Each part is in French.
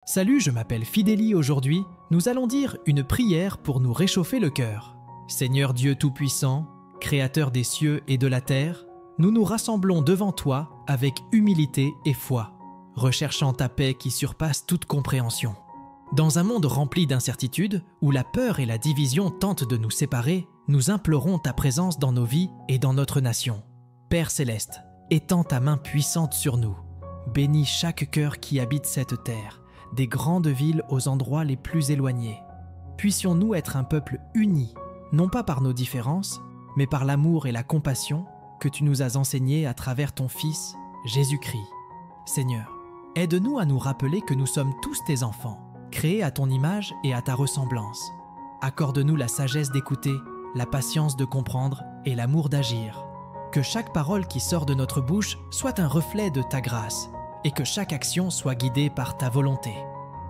Salut, je m'appelle Fidélie. Aujourd'hui, nous allons dire une prière pour nous réchauffer le cœur. Seigneur Dieu Tout-Puissant, Créateur des cieux et de la terre, nous nous rassemblons devant toi avec humilité et foi, recherchant ta paix qui surpasse toute compréhension. Dans un monde rempli d'incertitudes, où la peur et la division tentent de nous séparer, nous implorons ta présence dans nos vies et dans notre nation. Père Céleste, étends ta main puissante sur nous. Bénis chaque cœur qui habite cette terre, des grandes villes aux endroits les plus éloignés. Puissions-nous être un peuple uni, non pas par nos différences, mais par l'amour et la compassion que tu nous as enseignés à travers ton Fils, Jésus-Christ. Seigneur, aide-nous à nous rappeler que nous sommes tous tes enfants, créés à ton image et à ta ressemblance. Accorde-nous la sagesse d'écouter, la patience de comprendre et l'amour d'agir. Que chaque parole qui sort de notre bouche soit un reflet de ta grâce et que chaque action soit guidée par ta volonté.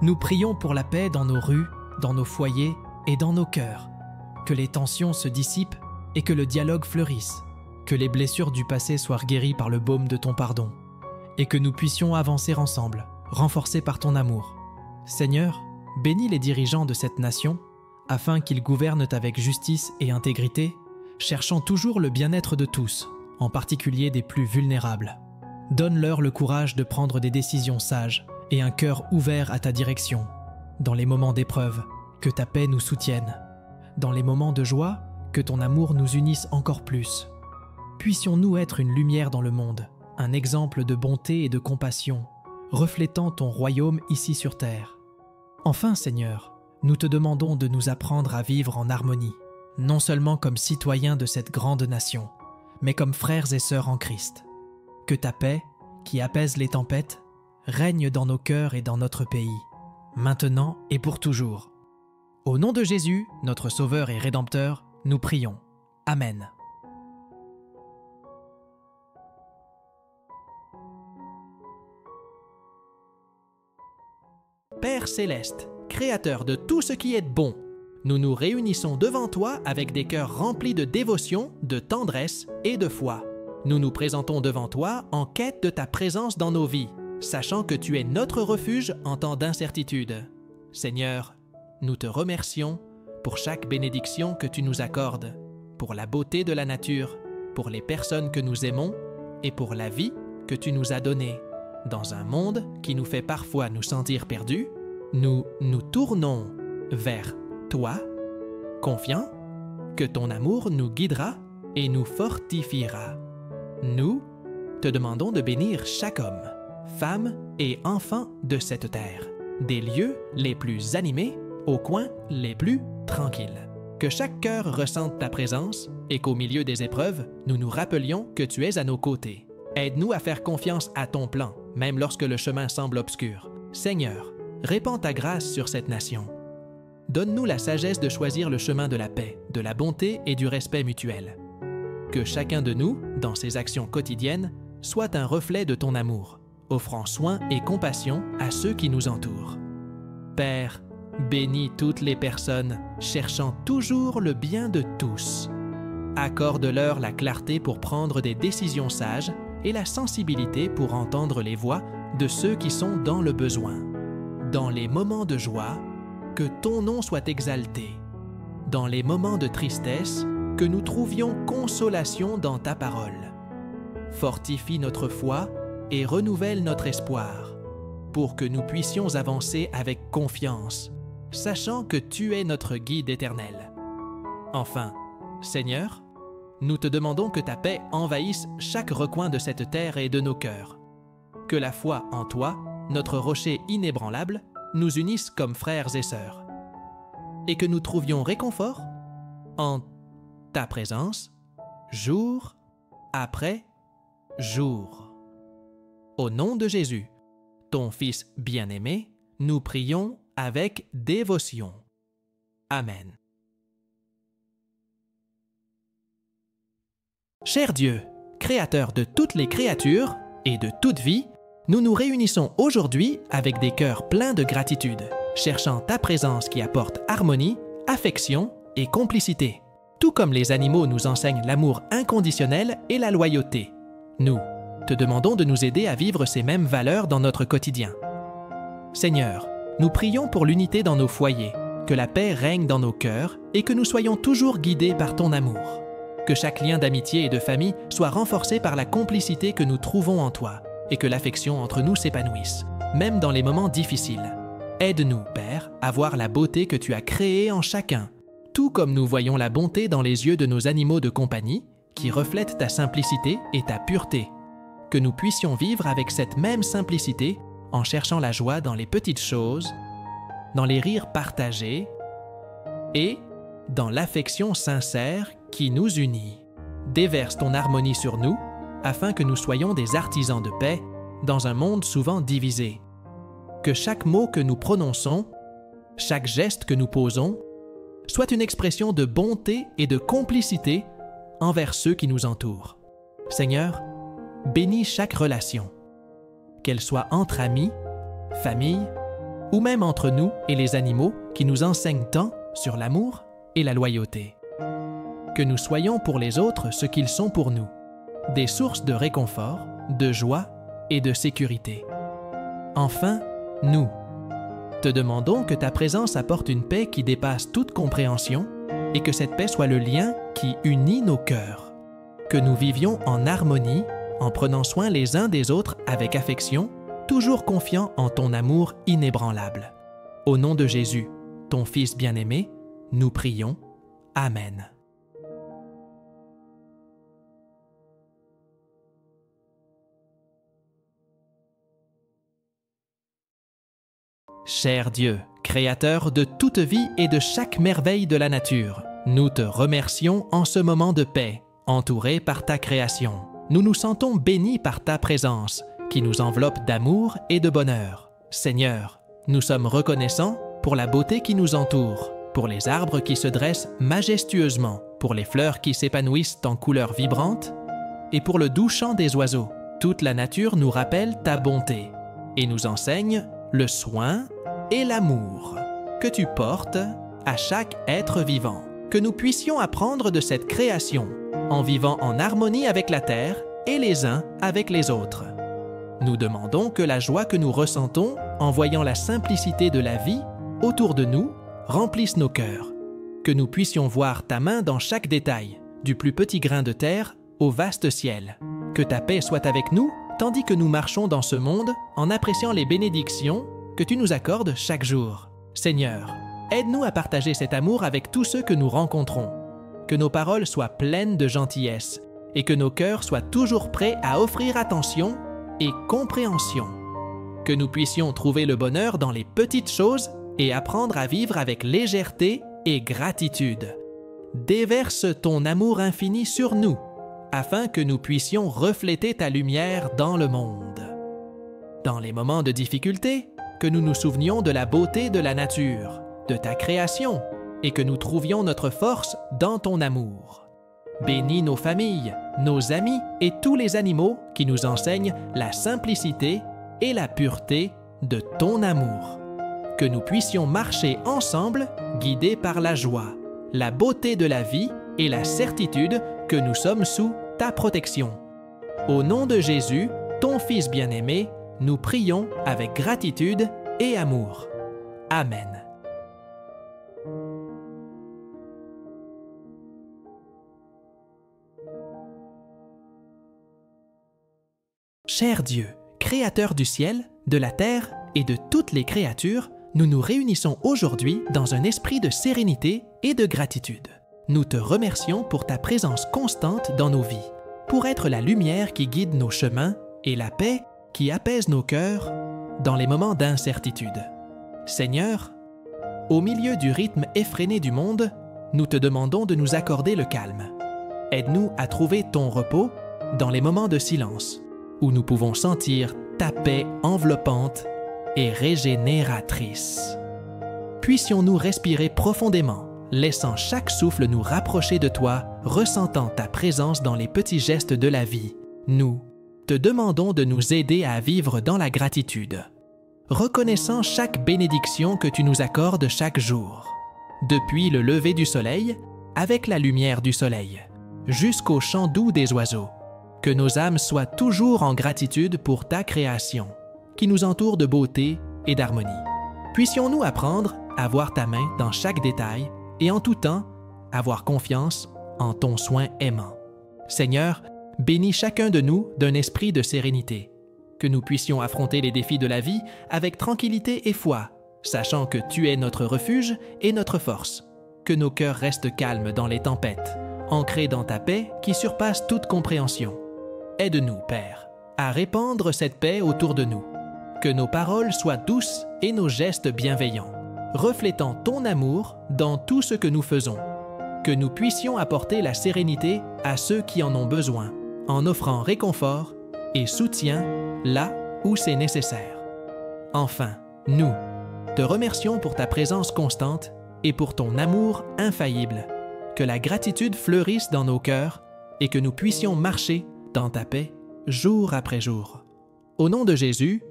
Nous prions pour la paix dans nos rues, dans nos foyers et dans nos cœurs. Que les tensions se dissipent et que le dialogue fleurisse. Que les blessures du passé soient guéries par le baume de ton pardon. Et que nous puissions avancer ensemble, renforcés par ton amour. Seigneur, bénis les dirigeants de cette nation, afin qu'ils gouvernent avec justice et intégrité, cherchant toujours le bien-être de tous, en particulier des plus vulnérables. Donne-leur le courage de prendre des décisions sages et un cœur ouvert à ta direction. Dans les moments d'épreuve, que ta paix nous soutienne. Dans les moments de joie, que ton amour nous unisse encore plus. Puissions-nous être une lumière dans le monde, un exemple de bonté et de compassion, reflétant ton royaume ici sur terre. Enfin, Seigneur, nous te demandons de nous apprendre à vivre en harmonie, non seulement comme citoyens de cette grande nation, mais comme frères et sœurs en Christ. Que ta paix, qui apaise les tempêtes, règne dans nos cœurs et dans notre pays, maintenant et pour toujours. Au nom de Jésus, notre Sauveur et Rédempteur, nous prions. Amen. Père Céleste, Créateur de tout ce qui est bon, nous nous réunissons devant toi avec des cœurs remplis de dévotion, de tendresse et de foi. Nous nous présentons devant toi en quête de ta présence dans nos vies, sachant que tu es notre refuge en temps d'incertitude. Seigneur, nous te remercions pour chaque bénédiction que tu nous accordes, pour la beauté de la nature, pour les personnes que nous aimons et pour la vie que tu nous as donnée. Dans un monde qui nous fait parfois nous sentir perdus, nous nous tournons vers toi, confiants que ton amour nous guidera et nous fortifiera. Nous te demandons de bénir chaque homme, femme et enfant de cette terre, des lieux les plus animés aux coins les plus tranquilles. Que chaque cœur ressente ta présence et qu'au milieu des épreuves, nous nous rappelions que tu es à nos côtés. Aide-nous à faire confiance à ton plan, même lorsque le chemin semble obscur. Seigneur, répands ta grâce sur cette nation. Donne-nous la sagesse de choisir le chemin de la paix, de la bonté et du respect mutuel. Que chacun de nous, dans ses actions quotidiennes, soit un reflet de ton amour, offrant soin et compassion à ceux qui nous entourent. Père, bénis toutes les personnes cherchant toujours le bien de tous. Accorde-leur la clarté pour prendre des décisions sages et la sensibilité pour entendre les voix de ceux qui sont dans le besoin. Dans les moments de joie, que ton nom soit exalté. Dans les moments de tristesse, que nous trouvions consolation dans ta parole. Fortifie notre foi et renouvelle notre espoir, pour que nous puissions avancer avec confiance, sachant que tu es notre guide éternel. Enfin, Seigneur, nous te demandons que ta paix envahisse chaque recoin de cette terre et de nos cœurs. Que la foi en toi, notre rocher inébranlable, nous unisse comme frères et sœurs. Et que nous trouvions réconfort en ta présence, jour après jour. Au nom de Jésus, ton Fils bien-aimé, nous prions avec dévotion. Amen. Cher Dieu, Créateur de toutes les créatures et de toute vie, nous nous réunissons aujourd'hui avec des cœurs pleins de gratitude, cherchant ta présence qui apporte harmonie, affection et complicité. Tout comme les animaux nous enseignent l'amour inconditionnel et la loyauté. Nous te demandons de nous aider à vivre ces mêmes valeurs dans notre quotidien. Seigneur, Nous prions pour l'unité dans nos foyers, que la paix règne dans nos cœurs et que nous soyons toujours guidés par ton amour. Que chaque lien d'amitié et de famille soit renforcé par la complicité que nous trouvons en toi et que l'affection entre nous s'épanouisse, même dans les moments difficiles. Aide-nous, Père, à voir la beauté que tu as créée en chacun, tout comme nous voyons la bonté dans les yeux de nos animaux de compagnie qui reflètent ta simplicité et ta pureté. Que nous puissions vivre avec cette même simplicité en cherchant la joie dans les petites choses, dans les rires partagés et dans l'affection sincère qui nous unit. Déverse ton harmonie sur nous afin que nous soyons des artisans de paix dans un monde souvent divisé. Que chaque mot que nous prononçons, chaque geste que nous posons, soit une expression de bonté et de complicité envers ceux qui nous entourent. Seigneur, bénis chaque relation, qu'elle soit entre amis, famille, ou même entre nous et les animaux qui nous enseignent tant sur l'amour et la loyauté. Que nous soyons pour les autres ce qu'ils sont pour nous, des sources de réconfort, de joie et de sécurité. Enfin, nous te demandons que ta présence apporte une paix qui dépasse toute compréhension et que cette paix soit le lien qui unit nos cœurs. Que nous vivions en harmonie, en prenant soin les uns des autres avec affection, toujours confiants en ton amour inébranlable. Au nom de Jésus, ton Fils bien-aimé, nous prions. Amen. Cher Dieu, Créateur de toute vie et de chaque merveille de la nature, nous te remercions en ce moment de paix, entourés par ta création. Nous nous sentons bénis par ta présence, qui nous enveloppe d'amour et de bonheur. Seigneur, nous sommes reconnaissants pour la beauté qui nous entoure, pour les arbres qui se dressent majestueusement, pour les fleurs qui s'épanouissent en couleurs vibrantes, et pour le doux chant des oiseaux. Toute la nature nous rappelle ta bonté et nous enseigne le soin et l'amour que tu portes à chaque être vivant. Que nous puissions apprendre de cette création en vivant en harmonie avec la terre et les uns avec les autres. Nous demandons que la joie que nous ressentons en voyant la simplicité de la vie autour de nous remplisse nos cœurs. Que nous puissions voir ta main dans chaque détail, du plus petit grain de terre au vaste ciel. Que ta paix soit avec nous tandis que nous marchons dans ce monde en appréciant les bénédictions que tu nous accordes chaque jour. Seigneur, aide-nous à partager cet amour avec tous ceux que nous rencontrons. Que nos paroles soient pleines de gentillesse et que nos cœurs soient toujours prêts à offrir attention et compréhension. Que nous puissions trouver le bonheur dans les petites choses et apprendre à vivre avec légèreté et gratitude. Déverse ton amour infini sur nous, afin que nous puissions refléter ta lumière dans le monde. Dans les moments de difficulté, que nous nous souvenions de la beauté de la nature, de ta création, et que nous trouvions notre force dans ton amour. Bénis nos familles, nos amis et tous les animaux qui nous enseignent la simplicité et la pureté de ton amour. Que nous puissions marcher ensemble, guidés par la joie, la beauté de la vie et la certitude que nous sommes sous ta protection. Au nom de Jésus, ton Fils bien-aimé, nous prions avec gratitude et amour. Amen. Cher Dieu, Créateur du ciel, de la terre et de toutes les créatures, nous nous réunissons aujourd'hui dans un esprit de sérénité et de gratitude. Nous te remercions pour ta présence constante dans nos vies, pour être la lumière qui guide nos chemins et la paix qui apaise nos cœurs dans les moments d'incertitude. Seigneur, au milieu du rythme effréné du monde, nous te demandons de nous accorder le calme. Aide-nous à trouver ton repos dans les moments de silence, où nous pouvons sentir ta paix enveloppante et régénératrice. Puissions-nous respirer profondément, laissant chaque souffle nous rapprocher de toi, ressentant ta présence dans les petits gestes de la vie. Nous te demandons de nous aider à vivre dans la gratitude, reconnaissant chaque bénédiction que tu nous accordes chaque jour, depuis le lever du soleil, avec la lumière du soleil, jusqu'au chant doux des oiseaux. Que nos âmes soient toujours en gratitude pour ta création, qui nous entoure de beauté et d'harmonie. Puissions-nous apprendre à voir ta main dans chaque détail et en tout temps, avoir confiance en ton soin aimant. Seigneur, bénis chacun de nous d'un esprit de sérénité, que nous puissions affronter les défis de la vie avec tranquillité et foi, sachant que tu es notre refuge et notre force, que nos cœurs restent calmes dans les tempêtes, ancrés dans ta paix qui surpasse toute compréhension. Aide-nous, Père, à répandre cette paix autour de nous, que nos paroles soient douces et nos gestes bienveillants, reflétant ton amour dans tout ce que nous faisons, que nous puissions apporter la sérénité à ceux qui en ont besoin, en offrant réconfort et soutien là où c'est nécessaire. Enfin, nous te remercions pour ta présence constante et pour ton amour infaillible, que la gratitude fleurisse dans nos cœurs et que nous puissions marcher dans ta paix jour après jour. Au nom de Jésus,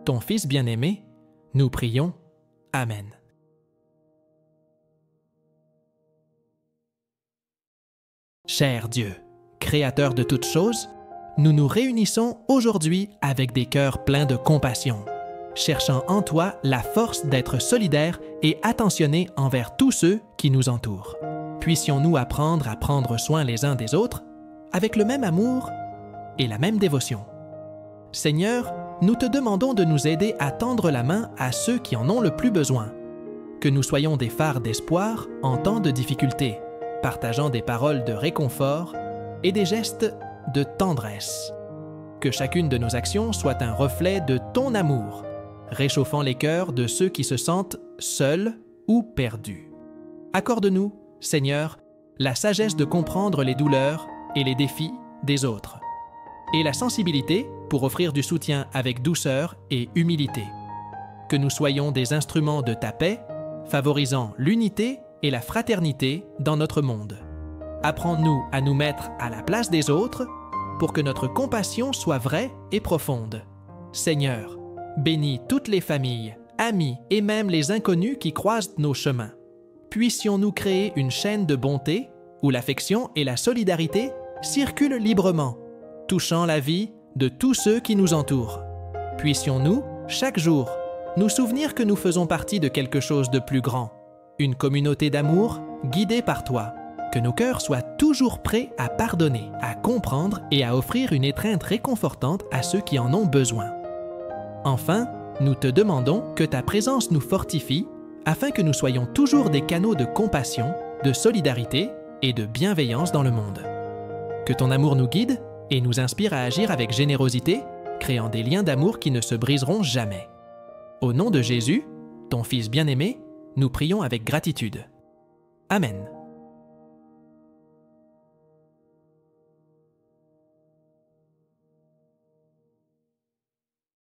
ton Fils bien-aimé, nous prions. Amen. Cher Dieu, Créateur de toutes choses, nous nous réunissons aujourd'hui avec des cœurs pleins de compassion, cherchant en toi la force d'être solidaires et attentionnés envers tous ceux qui nous entourent. Puissions-nous apprendre à prendre soin les uns des autres avec le même amour et la même dévotion. Seigneur, nous te demandons de nous aider à tendre la main à ceux qui en ont le plus besoin, que nous soyons des phares d'espoir en temps de difficulté, partageant des paroles de réconfort et des gestes de tendresse. Que chacune de nos actions soit un reflet de ton amour, réchauffant les cœurs de ceux qui se sentent seuls ou perdus. Accorde-nous, Seigneur, la sagesse de comprendre les douleurs et les défis des autres, et la sensibilité pour offrir du soutien avec douceur et humilité. Que nous soyons des instruments de ta paix, favorisant l'unité et la fraternité dans notre monde. Apprends-nous à nous mettre à la place des autres pour que notre compassion soit vraie et profonde. Seigneur, bénis toutes les familles, amis et même les inconnus qui croisent nos chemins. Puissions-nous créer une chaîne de bonté où l'affection et la solidarité circulent librement, touchant la vie de tous ceux qui nous entourent. Puissions-nous, chaque jour, nous souvenir que nous faisons partie de quelque chose de plus grand, une communauté d'amour guidée par toi, que nos cœurs soient toujours prêts à pardonner, à comprendre et à offrir une étreinte réconfortante à ceux qui en ont besoin. Enfin, nous te demandons que ta présence nous fortifie afin que nous soyons toujours des canaux de compassion, de solidarité et de bienveillance dans le monde. Que ton amour nous guide et nous inspire à agir avec générosité, créant des liens d'amour qui ne se briseront jamais. Au nom de Jésus, ton Fils bien-aimé, nous prions avec gratitude. Amen.